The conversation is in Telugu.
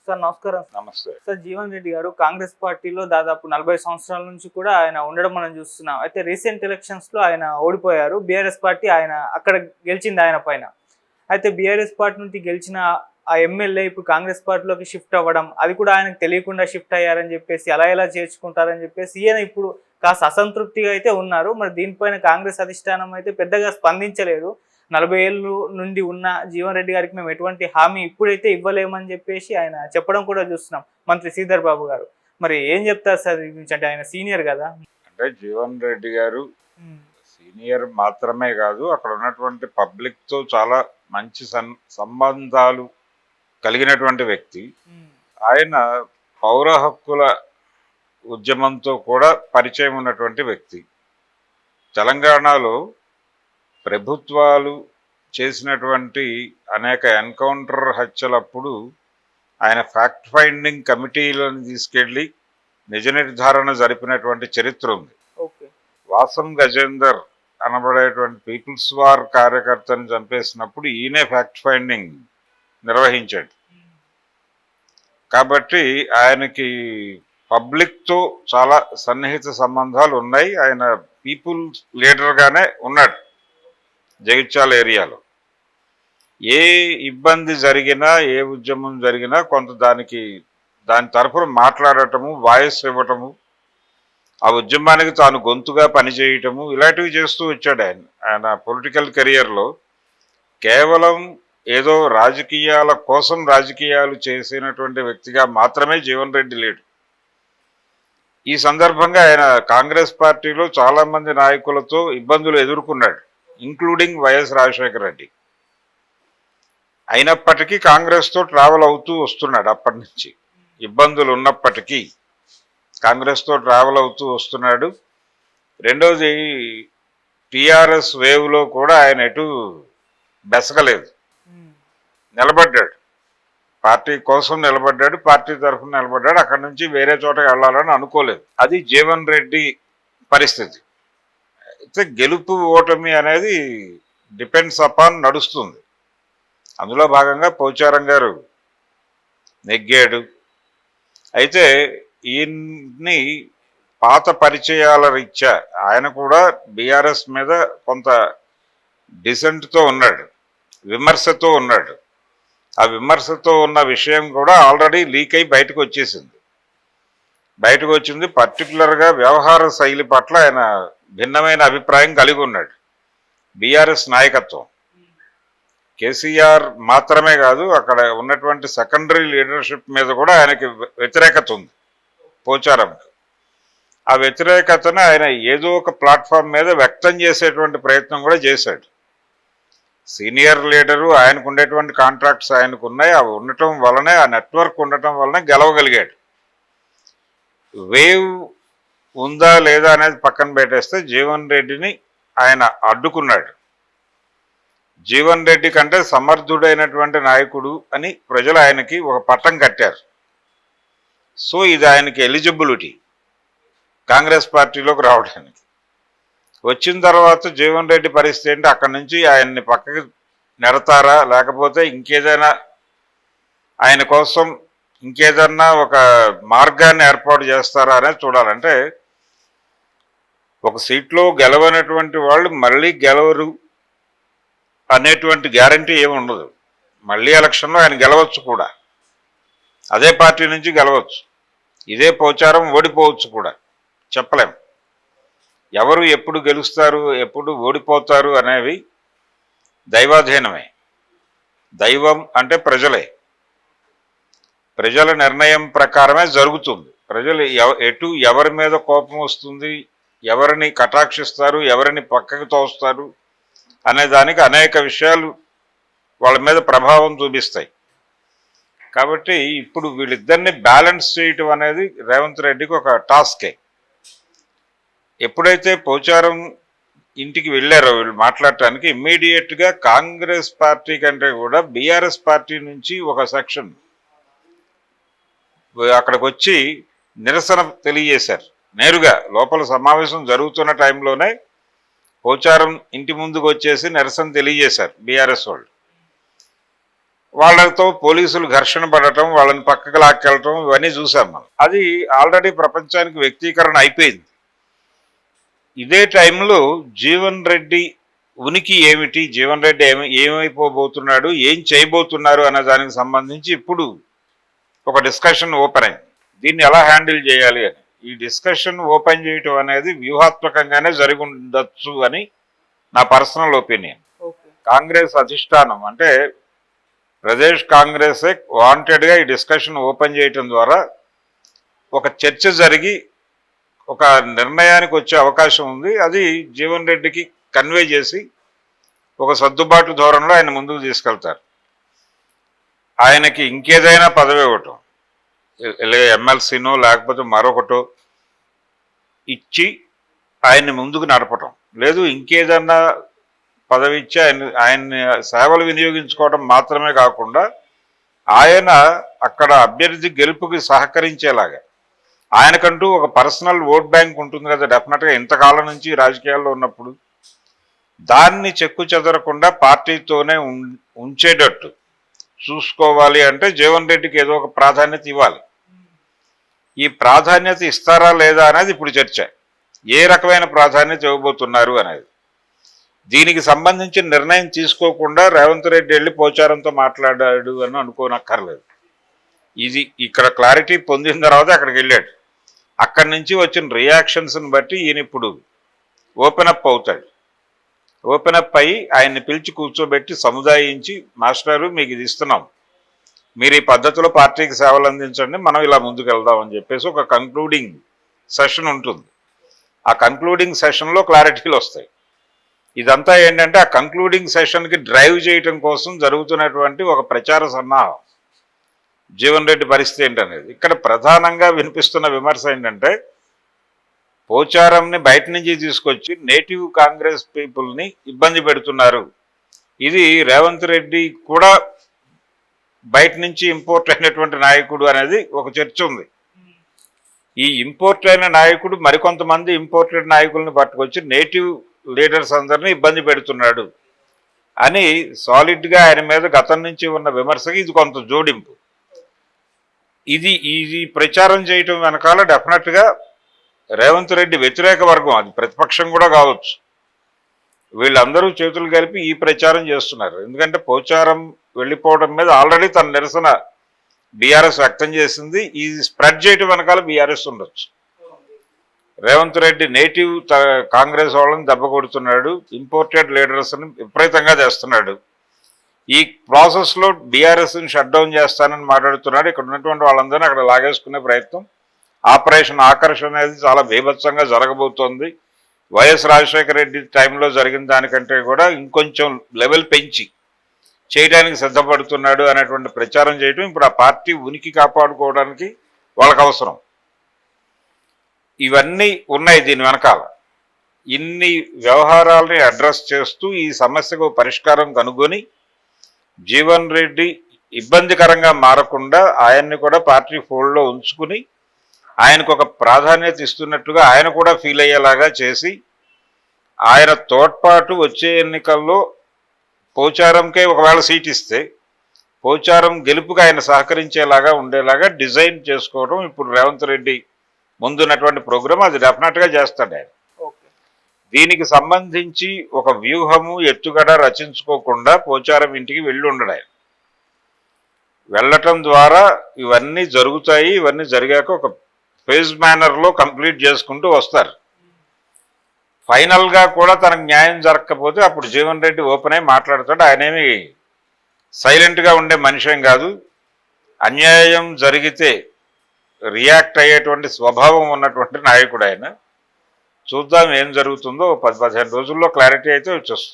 సార్ నమస్కారం. నమస్తే. సార్ జీవన్ రెడ్డి గారు కాంగ్రెస్ పార్టీలో దాదాపు 40 సంవత్సరాల నుంచి కూడా ఆయన ఉండడం మనం చూస్తున్నాం. అయితే రీసెంట్ ఎలక్షన్స్‌లో ఆయన ఓడిపోయారు. బీఆర్ఎస్ పార్టీ అక్కడ గెలిచింది ఆయన పైన. అయితే బీఆర్ఎస్ పార్టీ నుంచి గెలిచిన ఆ ఎమ్మెల్యే ఇప్పుడు కాంగ్రెస్ పార్టీలోకి షిఫ్ట్ అవ్వడం, అది కూడా ఆయనకు తెలియకుండా షిఫ్ట్ అయ్యారని చెప్పేసి ఎలా చేర్చుకుంటారని చెప్పేసి ఈయన ఇప్పుడు కాస్త అసంతృప్తిగా అయితే ఉన్నారు. మరి దీనిపైన కాంగ్రెస్ అధిష్టానం అయితే పెద్దగా స్పందించలేదు. 40 ఏళ్ళు నుండి ఉన్న జీవన్ రెడ్డి గారికి మేము ఎటువంటి హామీ ఇప్పుడైతే ఇవ్వలేమని చెప్పేసి ఆయన చెప్పడం కూడా చూస్తున్నాం మంత్రి శ్రీధర్ బాబు గారు. మరి ఏం చెప్తారు సార్ దీని గురించి? అంటే ఆయన సీనియర్ కదా. అంటే జీవన్ రెడ్డి గారు సీనియర్ మాత్రమే కాదు, అక్కడ ఉన్నటువంటి పబ్లిక్ తో చాలా మంచి సంబంధాలు కలిగినటువంటి వ్యక్తి. ఆయన పౌర హక్కుల ఉద్యమంతో కూడా పరిచయం ఉన్నటువంటి వ్యక్తి. తెలంగాణలో ప్రభుత్వాలు చేసినటువంటి అనేక ఎన్కౌంటర్ హత్యలప్పుడు ఆయన ఫ్యాక్ట్ ఫైండింగ్ కమిటీలను తీసుకెళ్లి నిజ నిర్ధారణ జరిపినటువంటి చరిత్ర ఉంది. వాసం గజేందర్ అనబడేటువంటి పీపుల్స్ వార్ కార్యకర్తను చంపేసినప్పుడు ఈయనే ఫ్యాక్ట్ ఫైండింగ్ నిర్వహించాడు. కాబట్టి ఆయనకి పబ్లిక్తో చాలా సన్నిహిత సంబంధాలు ఉన్నాయి. ఆయన పీపుల్ లీడర్గానే ఉన్నాడు. జగిత్యాల ఏరియాలో ఏ ఇబ్బంది జరిగినా, ఏ ఉద్యమం జరిగినా కొంత దాని తరఫున మాట్లాడటము, వాయిస్ ఇవ్వటము, ఆ ఉద్యమానికి తాను గొంతుగా పనిచేయటము, ఇలాంటివి చేస్తూ వచ్చాడు ఆయన పొలిటికల్ కెరియర్లో. కేవలం ఏదో రాజకీయాల కోసం రాజకీయాలు చేసినటువంటి వ్యక్తిగా మాత్రమే జీవన్ రెడ్డి లేడు. ఈ సందర్భంగా ఆయన కాంగ్రెస్ పార్టీలో చాలామంది నాయకులతో ఇబ్బందులు ఎదుర్కొన్నాడు, ఇంక్లూడింగ్ వైఎస్ రాజశేఖర రెడ్డి. అయినప్పటికీ కాంగ్రెస్తో ట్రావెల్ అవుతూ వస్తున్నాడు. అప్పటి నుంచి ఇబ్బందులు ఉన్నప్పటికీ కాంగ్రెస్తో ట్రావెల్ అవుతూ వస్తున్నాడు. రెండోది, టీఆర్ఎస్ వేవ్లో కూడా ఆయన ఎటు బెసగలేదు, నిలబడ్డాడు. పార్టీ కోసం నిలబడ్డాడు, పార్టీ తరఫున నిలబడ్డాడు. అక్కడి నుంచి వేరే చోటకి వెళ్ళాలని అనుకోలేదు. అది జీవన్ రెడ్డి పరిస్థితి. అయితే గెలుపు ఓటమి అనేది డిపెండ్స్ అపాన్ నడుస్తుంది. అందులో భాగంగా పోచారం గారు నెగ్గాడు. అయితే ఈయన్ని పాత పరిచయాల రీత్యా ఆయన కూడా బీఆర్ఎస్ మీద కొంత డిసెంట్తో ఉన్నాడు, విమర్శతో ఉన్నాడు. ఆ విమర్శతో ఉన్న విషయం కూడా ఆల్రెడీ లీక్ అయి బయటకు వచ్చింది. పర్టికులర్గా వ్యవహార శైలి పట్ల ఆయన భిన్నమైన అభిప్రాయం కలిగి ఉన్నాడు. బీఆర్ఎస్ నాయకత్వం, కేసీఆర్ మాత్రమే కాదు, అక్కడ ఉన్నటువంటి సెకండరీ లీడర్షిప్ మీద కూడా ఆయనకి వ్యతిరేకత ఉంది పోచారంకి. ఆ వ్యతిరేకతను ఆయన ఏదో ఒక ప్లాట్ఫామ్ మీద వ్యక్తం చేసేటువంటి ప్రయత్నం కూడా చేశాడు. సీనియర్ లీడరు, ఆయనకు ఉండేటువంటి కాంట్రాక్ట్స్ ఆయనకు ఉన్నాయి. అవి ఉండటం వల్లనే, ఆ నెట్వర్క్ ఉండటం వల్లనే గెలవగలిగాడు. వేవ్ ఉందా లేదా అనేది పక్కన పెట్టేస్తే జీవన్ రెడ్డిని ఆయన అడ్డుకున్నాడు. జీవన్ రెడ్డి కంటే సమర్థుడైనటువంటి నాయకుడు అని ప్రజలు ఆయనకి ఒక పట్టం కట్టారు. సో ఇది ఆయనకి ఎలిజిబిలిటీ కాంగ్రెస్ పార్టీలోకి రావడానికి. వచ్చిన తర్వాత జీవన్ రెడ్డి పరిస్థితి ఏంటి? అక్కడి నుంచి ఆయన్ని పక్కకి నెడతారా, లేకపోతే ఇంకేదైనా ఆయన కోసం ఇంకేదన్నా ఒక మార్గాన్ని ఏర్పాటు చేస్తారా అనేది చూడాలంటే, ఒక సీట్లో గెలవనటువంటి వాళ్ళు మళ్ళీ గెలవరు అనేటువంటి గ్యారంటీ ఏమి ఉండదు. మళ్ళీ ఎలక్షన్లో ఆయన గెలవచ్చు కూడా, అదే పార్టీ నుంచి గెలవచ్చు, ఇదే పోచారం ఓడిపోవచ్చు కూడా, చెప్పలేం. ఎవరు ఎప్పుడు గెలుస్తారు, ఎప్పుడు ఓడిపోతారు అనేవి దైవాధీనమే. దైవం అంటే ప్రజలే. ప్రజల నిర్ణయం ప్రకారమే జరుగుతుంది. ప్రజలు ఎవరి మీద కోపం వస్తుంది, ఎవరిని కటాక్షిస్తారు, ఎవరిని పక్కకు తోస్తారు అనే దానికి అనేక విషయాలు వాళ్ళ మీద ప్రభావం చూపిస్తాయి. కాబట్టి ఇప్పుడు వీళ్ళిద్దరిని బ్యాలెన్స్ చేయటం అనేది రేవంత్ రెడ్డికి ఒక టాస్కే. ఎప్పుడైతే పోచారం ఇంటికి వెళ్ళారో వీళ్ళు మాట్లాడటానికి, ఇమ్మీడియట్గా కాంగ్రెస్ పార్టీ కంటే కూడా బీఆర్ఎస్ పార్టీ నుంచి ఒక సెక్షన్ అక్కడికి వచ్చి నిరసన తెలియజేశారు. నేరుగా లోపల సమావేశం జరుగుతున్న టైంలోనే పోచారం ఇంటి ముందుకు వచ్చేసి నిరసన తెలియజేశారు బీఆర్ఎస్ వాళ్ళు. వాళ్ళతో పోలీసులు ఘర్షణ పడటం, వాళ్ళని పక్కకు లాక్కెళ్ళటం ఇవన్నీ చూసాం మనం. అది ఆల్రెడీ ప్రపంచానికి వ్యక్తీకరణ అయిపోయింది. ఇదే టైంలో జీవన్ రెడ్డి ఉనికి ఏమిటి, జీవన్ రెడ్డి ఏమైపోబోతున్నాడు, ఏం చేయబోతున్నారు అనే దానికి సంబంధించి ఇప్పుడు ఒక డిస్కషన్ ఓపెన్ అయింది. దీన్ని ఎలా హ్యాండిల్ చేయాలి అని. ఈ డిస్కషన్ ఓపెన్ చేయటం అనేది వ్యూహాత్మకంగానే జరిగి ఉండొచ్చు అని నా పర్సనల్ ఒపీనియన్. కాంగ్రెస్ అధిష్టానం అంటే ప్రదేశ్ కాంగ్రెసే వాంటెడ్గా ఈ డిస్కషన్ ఓపెన్ చేయటం ద్వారా ఒక చర్చ జరిగి ఒక నిర్ణయానికి వచ్చే అవకాశం ఉంది. అది జీవన్ రెడ్డికి కన్వే చేసి ఒక సర్దుబాటు ధోరణిలో ఆయన ముందుకు తీసుకెళ్తారు. ఆయనకి ఇంకేదైనా పదవి ఇవ్వటం, ఎమ్మెల్సీనో లేకపోతే మరొకటో ఇచ్చి ఆయన్ని ముందుకు నడపటం, లేదు ఇంకేదన్నా పదవి ఇచ్చి ఆయన్ని సేవలు వినియోగించుకోవడం మాత్రమే కాకుండా ఆయన అక్కడ అభ్యర్థి గెలుపుకి సహకరించేలాగా ఆయనకంటూ ఒక పర్సనల్ ఓట్ బ్యాంక్ ఉంటుంది కదా డెఫినెట్గా ఇంతకాలం నుంచి రాజకీయాల్లో ఉన్నప్పుడు, దాన్ని చెక్కు చెదరకుండా పార్టీతోనే ఉంచేటట్టు చూసుకోవాలి. అంటే జీవన్ రెడ్డికి ఏదో ఒక ప్రాధాన్యత ఇవ్వాలి. ఈ ప్రాధాన్యత ఇస్తారా లేదా అనేది ఇప్పుడు చర్చ. ఏ రకమైన ప్రాధాన్యత ఇవ్వబోతున్నారు అనేది. దీనికి సంబంధించిన నిర్ణయం తీసుకోకుండా రేవంత్ రెడ్డి వెళ్ళి పోచారంతో మాట్లాడాడు అని అనుకోనక్కర్లేదు. ఇది ఇక్కడ క్లారిటీ పొందిన తర్వాత అక్కడికి వెళ్ళాడు. అక్కడి నుంచి వచ్చిన రియాక్షన్స్ని బట్టి ఈయన ఇప్పుడు ఓపెన్ అప్ అవుతాడు. ఓపెన్ అప్ అయ్యి ఆయన్ని పిలిచి కూర్చోబెట్టి సముదాయించి, మాస్టారు మీకు ఇది ఇస్తున్నాం, మీరు ఈ పద్ధతిలో పార్టీకి సేవలు అందించండి, మనం ఇలా ముందుకు వెళ్దామని చెప్పేసి ఒక కంక్లూడింగ్ సెషన్ ఉంటుంది. ఆ కంక్లూడింగ్ సెషన్లో క్లారిటీలు వస్తాయి. ఇదంతా ఏంటంటే ఆ కంక్లూడింగ్ సెషన్కి డ్రైవ్ చేయటం కోసం జరుగుతున్నటువంటి ఒక ప్రచార సన్నాహం. జీవన్ రెడ్డి పరిస్థితి ఏంటనేది ఇక్కడ ప్రధానంగా వినిపిస్తున్న విమర్శ ఏంటంటే, పోచారంని బయట నుంచి తీసుకొచ్చి నేటివ్ కాంగ్రెస్ పీపుల్ని ఇబ్బంది పెడుతున్నారు. ఇది రేవంత్ రెడ్డి కూడా బయట నుంచి ఇంపోర్ట్ అయినటువంటి నాయకుడు అనేది ఒక చర్చ ఉంది. ఈ ఇంపోర్ట్ అయిన నాయకుడు మరికొంతమంది ఇంపోర్టెడ్ నాయకుల్ని పట్టుకొచ్చి నేటివ్ లీడర్స్ అందరినీ ఇబ్బంది పెడుతున్నాడు అని సాలిడ్గా ఆయన మీద గతం నుంచి ఉన్న విమర్శకి ఇది కొంత జోడింపు. ఇది ప్రచారం చేయటం వెనకాల డెఫినెట్గా రేవంత్ రెడ్డి వ్యతిరేక వర్గం, అది ప్రతిపక్షం కూడా కావచ్చు, వీళ్ళందరూ చేతులు కలిపి ఈ ప్రచారం చేస్తున్నారు. ఎందుకంటే పోచారం వెళ్ళిపోవడం మీద ఆల్రెడీ తన నిరసన బీఆర్ఎస్ వ్యక్తం చేసింది. ఈ స్ప్రెడ్ చేయటం వెనకాల బీఆర్ఎస్ ఉండొచ్చు. రేవంత్ రెడ్డి నేటివ్ కాంగ్రెస్ వాళ్ళని దెబ్బ కొడుతున్నాడు, ఇంపోర్టెడ్ లీడర్స్ని విపరీతంగా చేస్తున్నాడు. ఈ ప్రాసెస్లో బీఆర్ఎస్ని షట్ డౌన్ చేస్తానని మాట్లాడుతున్నాడు. ఇక్కడ ఉన్నటువంటి వాళ్ళందరినీ అక్కడ లాగేసుకునే ప్రయత్నం, ఆపరేషన్ ఆకర్షణ అనేది చాలా బీభత్సంగా జరగబోతోంది. వైఎస్ రాజశేఖర రెడ్డి టైంలో జరిగిన దానికంటే కూడా ఇంకొంచెం లెవెల్ పెంచి చేయడానికి సిద్ధపడుతున్నాడు అనేటువంటి ప్రచారం చేయడం ఇప్పుడు ఆ పార్టీ ఉనికి కాపాడుకోవడానికి వాళ్ళకు అవసరం. ఇవన్నీ ఉన్నాయి దీని వెనకాల. ఇన్ని వ్యవహారాలని అడ్రస్ చేస్తూ ఈ సమస్యకు పరిష్కారం కనుగొని జీవన్ రెడ్డి ఇబ్బందికరంగా మారకుండా ఆయన్ని కూడా పార్టీ ఫోల్డ్లో ఉంచుకుని ఆయనకు ఒక ప్రాధాన్యత ఇస్తున్నట్టుగా ఆయన కూడా ఫీల్ అయ్యేలాగా చేసి ఆయన తోడ్పాటు వచ్చే ఎన్నికల్లో పోచారంకే ఒకవేళ సీట్ ఇస్తే పోచారం గెలుపుగా ఆయన సహకరించేలాగా ఉండేలాగా డిజైన్ చేసుకోవడం ఇప్పుడు రేవంత్ రెడ్డి ముందున్నటువంటి ప్రోగ్రాం. అది డెఫినెట్గా చేస్తాడు ఆయన. దీనికి సంబంధించి ఒక వ్యూహము ఎత్తుగడ రచించుకోకుండా పోచారం ఇంటికి వెళ్ళి ఉండడు ఆయన. వెళ్ళటం ద్వారా ఇవన్నీ జరుగుతాయి. ఇవన్నీ జరిగాక ఒక ఫేజ్ మేనర్లో కంప్లీట్ చేసుకుంటూ వస్తారు. ఫైనల్గా కూడా తనకు న్యాయం జరగకపోతే అప్పుడు జీవన్ రెడ్డి ఓపెన్ అయి మాట్లాడతాడు. ఆయనేమి సైలెంట్గా ఉండే మనిషేం కాదు. అన్యాయం జరిగితే రియాక్ట్ అయ్యేటువంటి స్వభావం ఉన్నటువంటి నాయకుడు ఆయన. చూద్దాం ఏం జరుగుతుందో. 10-15 రోజుల్లో క్లారిటీ అయితే వచ్చేస్తుంది.